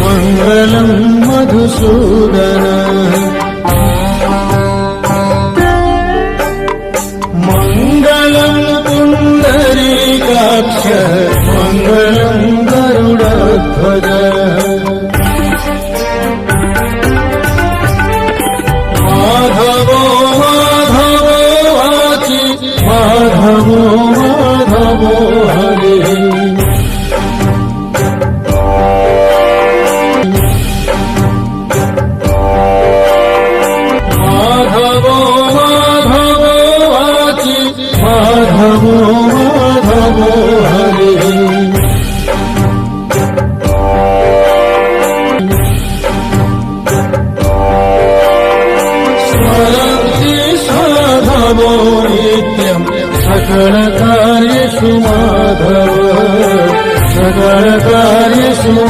मङ्गलं मधुसूदन मङ्गलं पुण्डरीकाक्ष मङ्गलं गरुडध्वज माधवो माधवो वाचि माधवो माधवो हरे माधवो माधवो हरे स्वरन्ति साधवो नित्यं सकलकार्येषु माधव सकलकार्येषु